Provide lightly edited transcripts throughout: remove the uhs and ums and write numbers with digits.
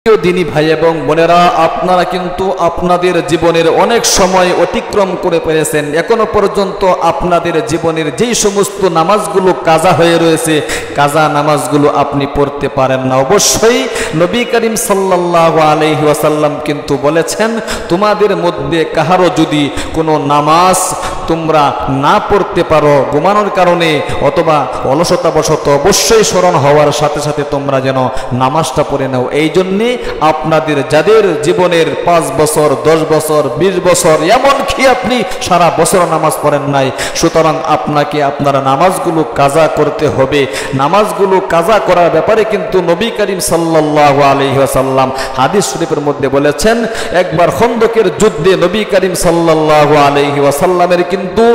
প্রিয় দিনী ভাই এবং বোনেরা, আপনারা কিন্তু আপনাদের জীবনের অনেক সময় অতিক্রম করে পেরেছেন। এখনো পর্যন্ত আপনাদের জীবনের যেই সমস্ত নামাজগুলো কাজা হয়ে রয়েছে, কাজা নামাজগুলো আপনি পড়তে পারেন না। অবশ্যই নবী করিম সাল্লাল্লাহু আলাইহি ওয়াসাল্লাম কিন্তু বলেছেন, তোমাদের মধ্যে কাহারও যদি কোনো নামাজ তোমরা না পড়তে পারো ঘুমানোর কারণে অথবা অলসতাবশত, অবশ্যই স্মরণ হওয়ার সাথে সাথে তোমরা যেন নামাজটা পড়ে নাও। এই জন্যে আপনাদের যাদের জীবনের 5 বছর, 10 বছর, 20 বছর, এমনকি আপনি সারা বছর নামাজ পড়েন নাই, সুতরাং আপনাকে আপনার নামাজগুলো কাজা করতে হবে। নামাজগুলো কাজা করার ব্যাপারে কিন্তু নবী করিম সাল্লাল্লাহু আলাইহি ওয়াসাল্লাম হাদিস শরীফের মধ্যে বলেছেন, একবার খন্দকের যুদ্ধে নবী করিম সাল্লাল্লাহু আলাইহি ওয়াসাল্লামের কিন্তু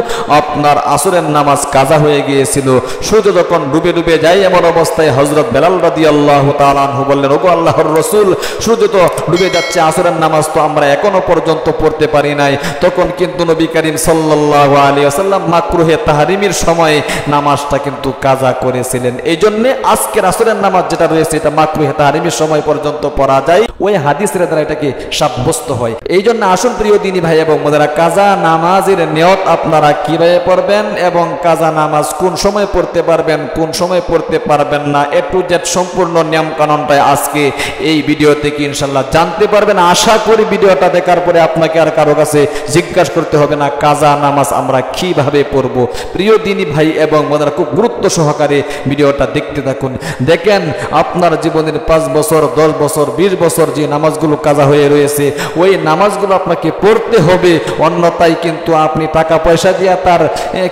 আপনার আসরের নামাজ কাজা হয়ে গিয়েছিল। সূর্য যখন ডুবে ডুবে যায়, এমন অবস্থায় হযরত বেলাল রাদিয়াল্লাহু তাআলা আনহু বললেন, ওগো আল্লাহর রাসূল, সূর্য তো ডুবে যাচ্ছে, আসরের নামাজ তো আমরা এখনো পর্যন্ত পড়তে পারি নাই। তখন কিন্তু নবী করিম সাল্লাল্লাহু আলাইহি ওয়াসাল্লাম মাকরুহে তাহরিমের সময় নামাজটা কিন্তু কাজা করেছিলেন। এই জন্য আজকের আসরের নামাজ যেটা রয়েছে, এটা মাকরুহে তাহরিমের সময় পর্যন্ত পড়া যায়, ওই হাদিসের দ্বারা এটাকে সাব্যস্ত হয়। এই জন্য আসুন প্রিয় দিনী ভাই এবং বোনেরা, কাজা নামাজের নিয়ত আপনারা কিভাবে পড়বেন এবং কাজা নামাজ কোন সময় পড়তে পারবেন, কোন সময় পড়তে পারবেন না, এ টু জেড সম্পূর্ণ নিয়ম কানুনটাই আজকে এই ভিডিও থেকে ইনশাল্লাহ জানতে পারবেন। আশা করি ভিডিওটা দেখার পরে আপনাকে আর কারো কাছে জিজ্ঞাসা করতে হবে না কাজা নামাজ আমরা কিভাবে পড়ব। প্রিয় দিনী ভাই এবং বোনেরা, খুব গুরুত্ব সহকারে ভিডিওটা দেখতে থাকুন। দেখেন, আপনার জীবনের 5 বছর, 10 বছর, 20 বছর যে নামাজগুলো কাজা হয়ে রয়েছে, ওই নামাজগুলো আপনাকে পড়তে হবে। অন্যথায় কিন্তু আপনি টাকা পয়সা দিয়ে তার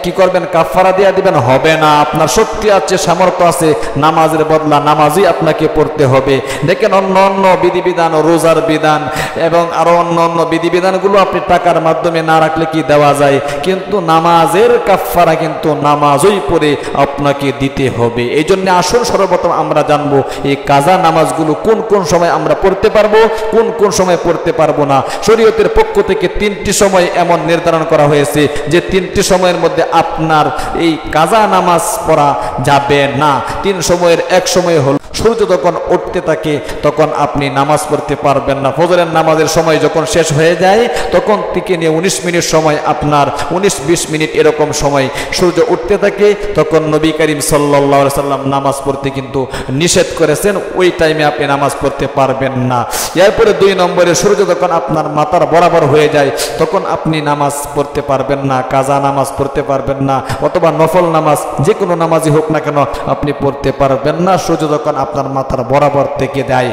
কি করবেন, কাফারা দিয়ে দিবেন, হবে না। আপনার শক্তি আছে, সামর্থ্য আছে, নামাজের বদলা নামাজই আপনাকে পড়তে হবে। দেখেন, অন্য অন্য বিধিবিধান, রোজার বিধান এবং আরো অন্য অন্য বিধিবিধানগুলো আপনি টাকার মাধ্যমে না রাখলে কি দেওয়া যায়, কিন্তু নামাজের কাফারা কিন্তু নামাজই পড়ে আপনাকে দিতে হবে। এই জন্য আসল সর্বপ্রথম আমরা জানবো এই কাজা নামাজগুলো কোন কোন সময় আমরা পড়তে পারবো, কোন কোন সময় পড়তে পারবো না। শরীয়তের পক্ষ থেকে 3টি সময় এমন নির্ধারণ করা হয়েছে যে 3টি সময়ের মধ্যে আপনার এই কাজা নামাজ পড়া যাবে না। 3 সময়ের এক সময় হল সূর্য যখন উঠতে থাকে তখন আপনি নামাজ পড়তে পারবেন না। ফজরের নামাজের সময় যখন শেষ হয়ে যায় তখন থেকে নিয়ে 19 মিনিট সময়, আপনার 19-20 মিনিট এরকম সময় সূর্য উঠতে থাকে, তখন নবী করিম সাল্লাল্লাহু আলাইহি ওয়াসাল্লাম নামাজ পড়তে কিন্তু নিষেধ করেছেন। ওই টাইমে আপনি নামাজ পড়তে পারবেন না। এরপরে 2 নম্বরে সূর্য যখন আপনার মাথার বরাবর হয়ে যায় তখন আপনি নামাজ পড়তে পারবেন না, কাজা নামাজ পড়তে পারবেন না, অথবা নফল নামাজ, যে কোনো নামাজই হোক না কেন আপনি পড়তে পারবেন না সূর্য যখন আপনার মাথার বরাবর থেকে যায়।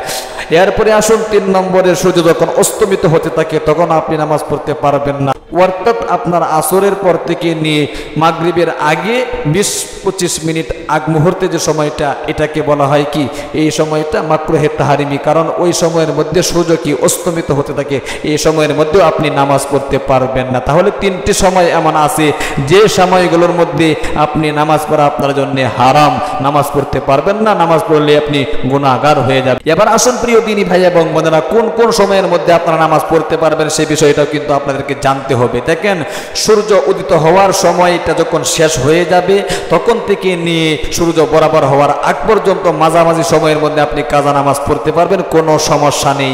এরপরে আসুন 3 নম্বরে সূর্য যখন অস্তমিত হতে থাকে তখন আপনি নামাজ পড়তে পারবেন না। অর্থাৎ আপনার আসরের পর থেকে নিয়ে মাগরিবের আগে 20-25 মিনিট আগ মুহূর্তে যে সময়টা, এটাকে বলা হয় কি, এই সময়টা মাকরুহে তাহরিমি। কারণ ওই সময়ের মধ্যে সূর্য কি অস্তমিত হতে থাকে, এই সময়ের মধ্যেও আপনি নামাজ পড়তে পারবেন না। তাহলে 3টি সময় এমন আছে যে সময়গুলোর মধ্যে আপনি নামাজ পড়া আপনার জন্য হারাম, নামাজ পড়তে পারবেন না, নামাজ পড়লে আপনি গুনাহগার হয়ে যাবেন। এবার আসুন প্রিয় দিনী ভাই এবং বোনেরা, কোন কোন সময়ের মধ্যে আপনারা নামাজ পড়তে পারবেন সেই বিষয়টাও কিন্তু আপনাদেরকে জানতে হবে। দেখেন, সূর্য উদিত হওয়ার সময়টা যখন শেষ হয়ে যাবে তখন থেকে নিয়ে সূর্য বরাবর হওয়ার আগ পর্যন্ত মাঝামাঝি সময়ের মধ্যে আপনি কাজা নামাজ পড়তে পারবেন, কোনো সমস্যা নেই।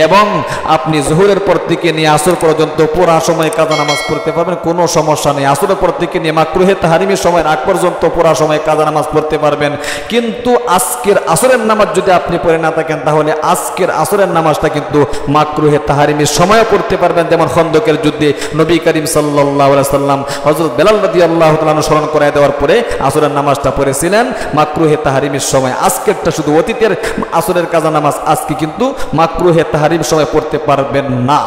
এবং আপনি জোহরের পর থেকে নিয়ে আসর পর্যন্ত পুরা সময় কাজা নামাজ পড়তে পারবেন, কোনো সমস্যা নেই। আসরের পর থেকে নিয়ে মাকরুহে তাহরিমের সময়ের আগ পর্যন্ত পুরা সময় কাজা নামাজ পড়তে পারবেন। কিন্তু আজকের আসরের নামাজ যদি আপনি পড়ে না থাকেন তাহলে আজকের আসরের নামাজটা কিন্তু মাকরুহে তাহরিমের সময় পড়তে পারবেন। যেমন খন্দকের যুদ্ধে নবী করিম সাল্লাল্লাহু আলাইহি ওয়াসাল্লাম হযরত বেলাল রাদিয়াল্লাহু তাআলা আনহু স্মরণ করায় দেওয়ার পরে আসরের নামাজটা পড়েছিলেন মাকরুহে তাহরিমের সময়। আজকেরটা শুধু অতীতের আসরের কাজা নামাজ, আজকে কিন্তু মাকরুহে তাহরিম সময় পড়তে পারবেন না।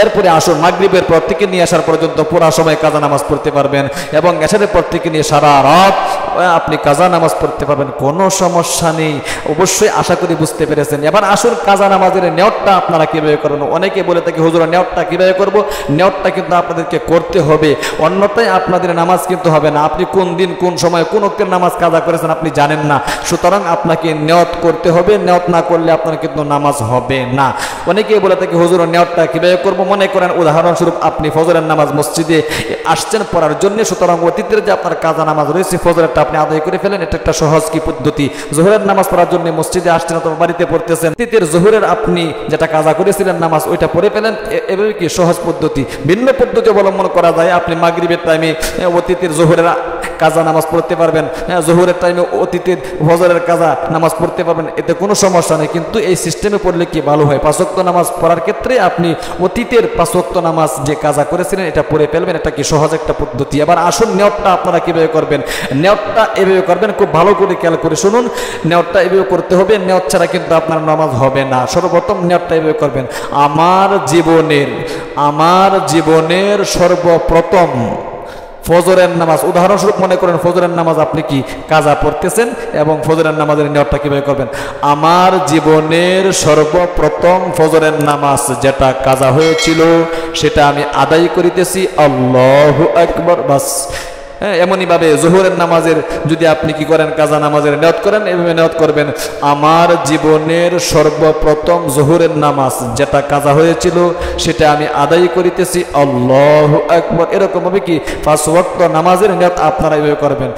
এরপরে আসর মাগরিবের পর থেকে নিয়ে আসার পর্যন্ত পুরা সময় কাজা নামাজ পড়তে পারবেন এবং এশারের পর থেকে নিয়ে সারা রাত আপনি কাজা নামাজ পড়তে পারবেন, কোনো সমস্যা নেই। অবশ্যই আশা করি বুঝতে পেরেছেন। এবার আসুন কাজা নামাজের নিয়তটা আপনারা কিভাবে করবেন। অনেকে বলে থাকে, হুজুর নিয়তটা কিভাবে করব? নিয়তটা কিন্তু আপনাদেরকে করতে হবে, অন্যথায় আপনাদের নামাজ কিন্তু হবে না। আপনি কোন দিন, কোন সময়, কোন ওয়াক্তের নামাজ কাজা করেছেন আপনি জানেন না, সুতরাং আপনাকে নিয়ত করতে হবে। নিয়ত না করলে আপনার কিন্তু নামাজ হবে না। অনেকে বলে থাকে, হুজুর নিয়তটা কিভাবে করব? মনে করেন উদাহরণস্বরূপ আপনি ফজরের নামাজ মসজিদে আসছেন পড়ার জন্য, সুতরাং অতীতের যে আপনার কাজা নামাজ রয়েছে ফজরেরটা আপনি আদায় করে ফেলেন। এটা একটা সহজ কি পদ্ধতি। জোহরের নামাজ পড়ার জন্য মসজিদে আসছেন অথবা বাড়িতে পড়তেছেন, অতীতের জোহরের আপনি যেটা কাজা করেছিলেন নামাজ ওইটা পড়ে ফেলেন। এভাবে কি সহজ পদ্ধতি। ভিন্ন পদ্ধতি অবলম্বন করা যায়, আপনি মাগরিবের টাইমে অতীতের জোহরের কাজা নামাজ পড়তে পারবেন, জোহরের টাইমে অতীতের ফজরের কাজা নামাজ পড়তে পারবেন, এতে কোনো সমস্যা নেই। কিন্তু এই সিস্টেমে পড়লে কি ভালো হয়, 5 ওয়াক্ত নামাজ পড়ার ক্ষেত্রে আপনি অতীতের 5 ওয়াক্ত নামাজ যে কাজা করেছিলেন এটা পড়ে ফেলবেন। এটা কি সহজ একটা পদ্ধতি। এবার আসুন নিয়তটা আপনারা কিভাবে করবেন। নিয়তটা এভাবে করবেন, খুব ভালো করে খেয়াল করে শুনুন। নিয়তটা এভাবে করতে হবে, নিয়ত ছাড়া কিন্তু আপনার নামাজ হবে না। সর্বপ্রথম নিয়তটা এভাবে করবেন, আমার জীবনের সর্বপ্রথম ফজরের নামাজ, উদাহরণস্বরূপ মনে করেন ফজরের নামাজ আপনি কি কাজা পড়তেছেন এবং ফজরের নামাজের নিয়তটা কিভাবে করবেন, আমার জীবনের সর্বপ্রথম ফজরের নামাজ যেটা কাজা হয়েছিল সেটা আমি আদায় করিতেছি, আল্লাহু আকবার। বাস এমনই ভাবে জোহরের নামাজের যদি আপনি কি করেন কাজা নামাজের নিয়ত করেন, এভাবে নিয়ত করবেন, আমার জীবনের সর্বপ্রথম জোহরের নামাজ যেটা কাজা হয়েছিল সেটা আমি আদায় করিতেছি, আল্লাহু আকবার। এরকম ভাবে কি 5 ওয়াক্ত নামাজের নিয়ত আপনারা এইভাবে করবেন।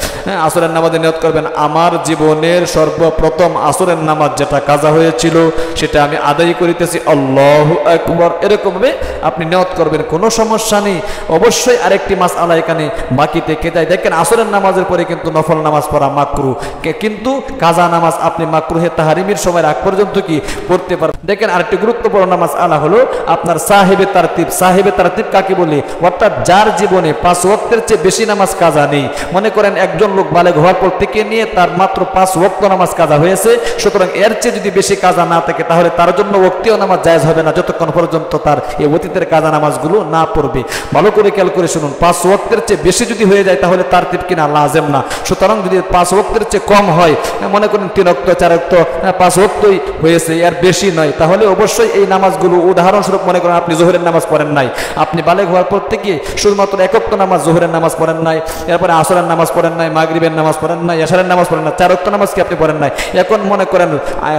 আসরের নামাজের নিয়ত করবেন, আমার জীবনের সর্বপ্রথম আসরের নামাজ যেটা কাজা হয়েছিল সেটা আমি আদায় করিতেছি, আল্লাহু আকবার। এরকম ভাবে আপনি নিয়ত করবেন, কোনো সমস্যা নেই। অবশ্যই আরেকটি মাসআলা এখানে বাকি থেকে যায়। দেখেন আসরের নামাজের পরে কিন্তু নফল নামাজ পড়া মাকরুহ, কিন্তু কাজা নামাজ আপনি মাকরুহে তাহরিমের সময় আগ পর্যন্ত কি পড়তে পারবেন। দেখেন আরেকটি গুরুত্বপূর্ণ মাসআলা হলো আপনার সাহেবে তারতিব। সাহেবে তারতিব কাকে বলে, অর্থাৎ যার জীবনে 5 ওয়াক্তের চেয়ে বেশি নামাজ কাজা নেই। মনে করেন একজন লোক বালেগ হওয়ার পর থেকে নিয়ে তার মাত্র 5 ওয়াক্ত নামাজ কাজা হয়েছে, সুতরাং এর চেয়ে যদি বেশি কাজা না থাকে তাহলে তার জন্য ওয়াক্তীয় নামাজ জায়েজ হবে না যতক্ষণ পর্যন্ত তার এই অতীতের কাজা নামাজগুলো না পড়বে। ভালো করে খেয়াল করে শুনুন, 5 ওয়াক্তের চেয়ে বেশি যদি হয়ে যায় তাহলে তারতিব কিনা লাজেম না। সুতরাং যদি 5 ওয়াক্তের চেয়ে কম হয়, মনে করেন 3 ওয়াক্ত 4 ওয়াক্ত 5 ওয়াক্তই হয়েছে, এর বেশি নয়, তাহলে অবশ্যই এই নামাজগুলো, উদাহরণস্বরূপ মনে করেন আপনি জোহরের নামাজ পড়েন নাই, আপনি বালেগ হওয়ার পর থেকে শুধুমাত্র 1 ওয়াক্ত নামাজ জোহরের নামাজ পড়েন নাই, এরপরে আসরের নামাজ পড়েন নাই, মাগরিবের নামাজ পড়েন নাই, এশারের নামাজ পড়েন না, 4 ওয়াক্ত নামাজ কি আপনি পড়েন নাই। এখন মনে করেন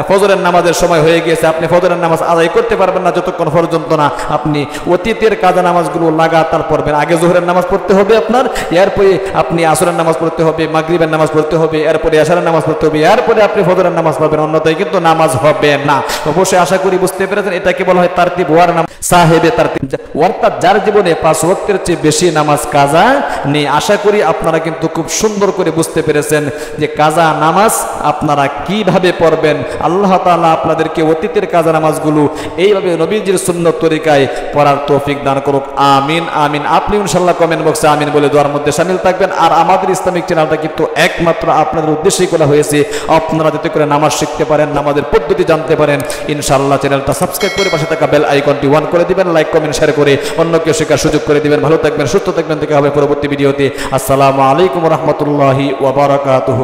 ফজরের নামাজের সময় হয়ে গিয়েছে, আপনি ফজরের নামাজ আদায় করতে পারবেন না যতক্ষণ পর্যন্ত না আপনি অতীতের কাজা নামাজগুলো লাগাতার পড়বেন। আগে জোহরের নামাজ পড়তে হবে আপনার, এরপরে আপনি আসরের নামাজ পড়তে হবে, মাগরিবের নামাজ পড়তে হবে, এরপরে এশারের নামাজ পড়তে হবে, এরপরে আপনি ফজরের নামাজ পড়বেন, অন্যথায় কিন্তু নামাজ হবে না। অবশ্যই আশা করি বুঝতে পেরেছেন, এটাকে বলা হয় তারতিব ওয়ার নাম, সাহেবে তারতিব, অর্থাৎ যার জীবনে 5 ওয়াক্তের চেয়ে বেশি নামাজ কাজা নেই। আশা করি আপনারা কিন্তু খুব সুন্দর করে বুঝতে পেরেছেন যে কাজা নামাজ আপনারা কিভাবে পড়বেন। আল্লাহ তাআলা আপনাদেরকে অতীতের কাজা নামাজগুলো এইভাবে নবীজির সুন্নত তরিকায় পড়ার তৌফিক দান করুক, আমিন আমিন। আপনি ইনশাআল্লাহ কমেন্ট বক্সে আমিন বলে দোয়ার মধ্যে শামিল থাকবেন। আর আমাদের ইসলামিক চ্যানেলটা কিন্তু একমাত্র আপনাদের উদ্দেশ্যেই খোলা হয়েছে, আপনারা যাতে করে নামাজ শিখতে পারেন, নামাজের পদ্ধতি জানতে পারেন। ইনশাআল্লাহ চ্যানেলটা সাবস্ক্রাইব করে পাশে থাকা বেল আইকনটি অন করে দিবেন, লাইক কমেন্ট শেয়ার করে অন্যকে শেখার সুযোগ করে দিবেন। ভালো থাকবেন, সুস্থ থাকবেন, দেখা হবে পরবর্তী ভিডিওতে। আসসালামু আলাইকুম ওয়া রাহমাতুল্লাহি ওয়া বারাকাতুহু।